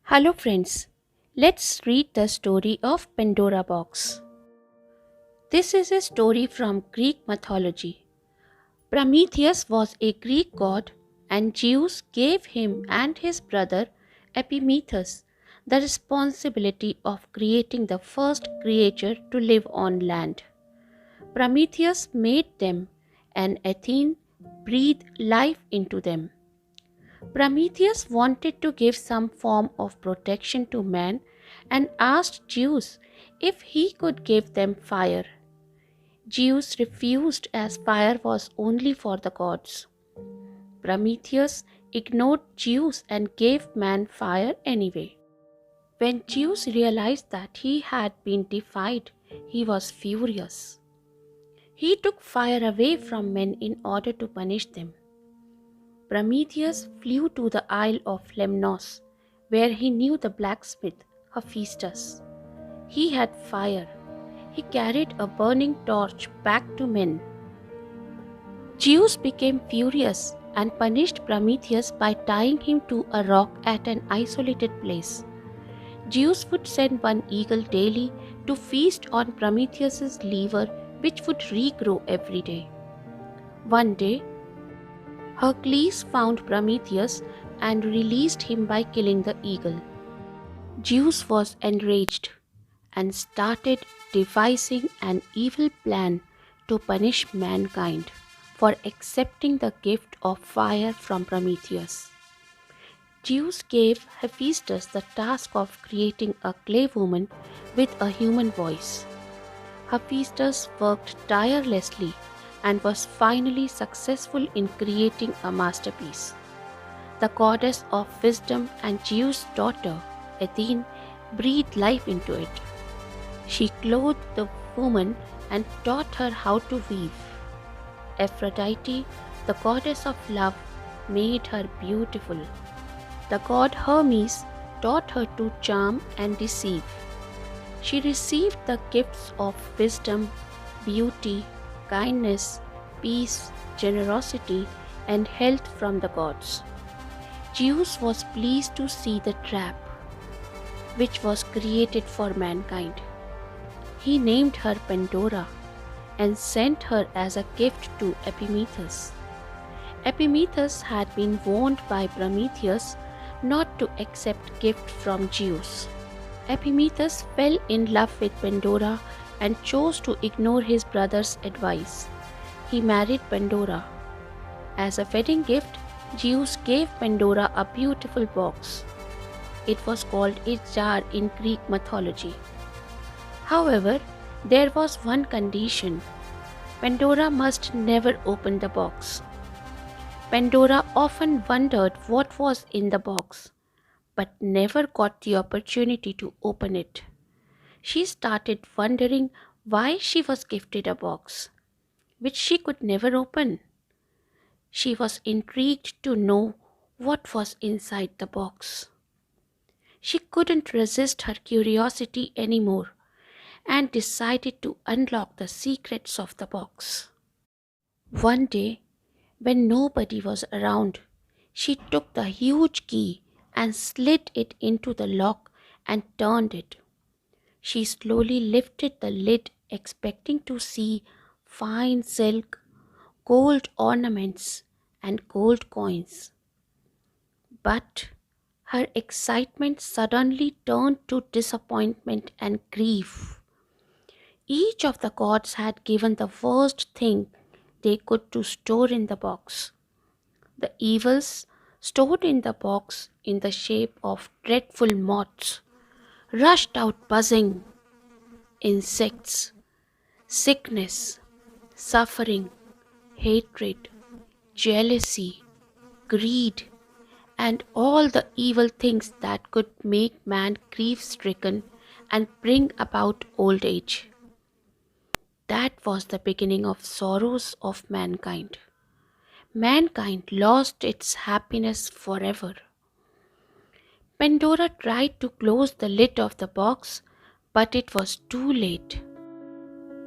Hello, friends. Let's read the story of Pandora Box. This is a story from Greek mythology. Prometheus was a Greek god, and Zeus gave him and his brother Epimetheus the responsibility of creating the first creature to live on land. Prometheus made them, and Athene breathed life into them. Prometheus wanted to give some form of protection to man and asked Zeus if he could give them fire. Zeus refused as fire was only for the gods. Prometheus ignored Zeus and gave man fire anyway. When Zeus realized that he had been defied, he was furious. He took fire away from men in order to punish them. Prometheus flew to the Isle of Lemnos, where he knew the blacksmith Hephaestus. He had fire. He carried a burning torch back to men. Zeus became furious and punished Prometheus by tying him to a rock at an isolated place. Zeus would send one eagle daily to feast on Prometheus's liver, which would regrow every day. One day, Hercules found Prometheus and released him by killing the eagle. Zeus was enraged and started devising an evil plan to punish mankind for accepting the gift of fire from Prometheus. Zeus gave Hephaestus the task of creating a clay woman with a human voice. Hephaestus worked tirelessly and was finally successful in creating a masterpiece. The goddess of wisdom and Zeus' daughter, Athene, breathed life into it. She clothed the woman and taught her how to weave. Aphrodite, the goddess of love, made her beautiful. The god Hermes taught her to charm and deceive. She received the gifts of wisdom, beauty, kindness, peace, generosity, and health from the gods. Zeus was pleased to see the trap which was created for mankind. He named her Pandora and sent her as a gift to Epimetheus. Epimetheus had been warned by Prometheus not to accept gift from Zeus. Epimetheus fell in love with Pandora and chose to ignore his brother's advice. He married Pandora. As a wedding gift, Zeus gave Pandora a beautiful box. It was called a jar in Greek mythology. However, there was one condition. Pandora must never open the box. Pandora often wondered what was in the box, but never got the opportunity to open it. She started wondering why she was gifted a box, which she could never open. She was intrigued to know what was inside the box. She couldn't resist her curiosity anymore and decided to unlock the secrets of the box. One day, when nobody was around, she took the huge key and slid it into the lock and turned it. She slowly lifted the lid, expecting to see fine silk, gold ornaments, and gold coins. But her excitement suddenly turned to disappointment and grief. Each of the gods had given the worst thing they could to store in the box. The evils stored in the box in the shape of dreadful moths rushed out buzzing, insects, sickness, suffering, hatred, jealousy, greed, and all the evil things that could make man grief stricken and bring about old age. That was the beginning of sorrows of mankind. Mankind lost its happiness forever. Pandora tried to close the lid of the box, but it was too late.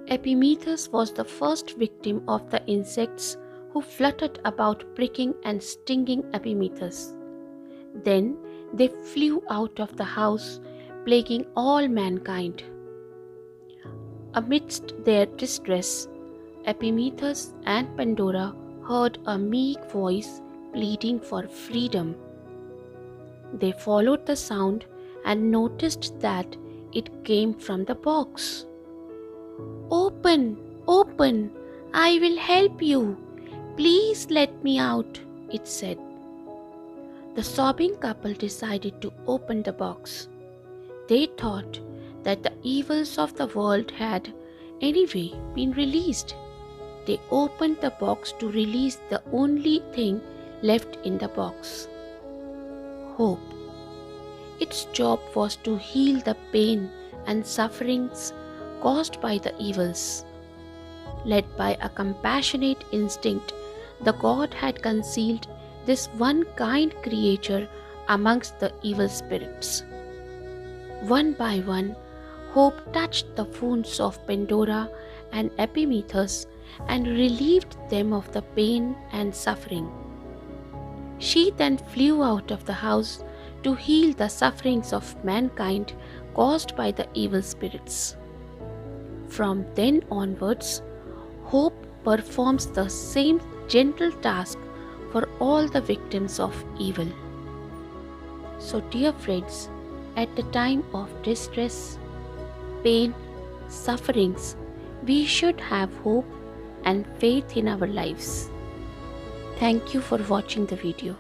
Epimetheus was the first victim of the insects who fluttered about pricking and stinging Epimetheus. Then they flew out of the house, plaguing all mankind. Amidst their distress, Epimetheus and Pandora heard a meek voice pleading for freedom. They followed the sound and noticed that it came from the box. "Open, open, I will help you. Please let me out," it said. The sobbing couple decided to open the box. They thought that the evils of the world had anyway been released. They opened the box to release the only thing left in the box: hope. Its job was to heal the pain and sufferings caused by the evils. Led by a compassionate instinct, the god had concealed this one kind creature amongst the evil spirits. One by one, hope touched the wounds of Pandora and Epimetheus and relieved them of the pain and suffering. She then flew out of the house to heal the sufferings of mankind caused by the evil spirits. From then onwards, hope performs the same gentle task for all the victims of evil. So, dear friends, at the time of distress, pain, sufferings, we should have hope and faith in our lives. Thank you for watching the video.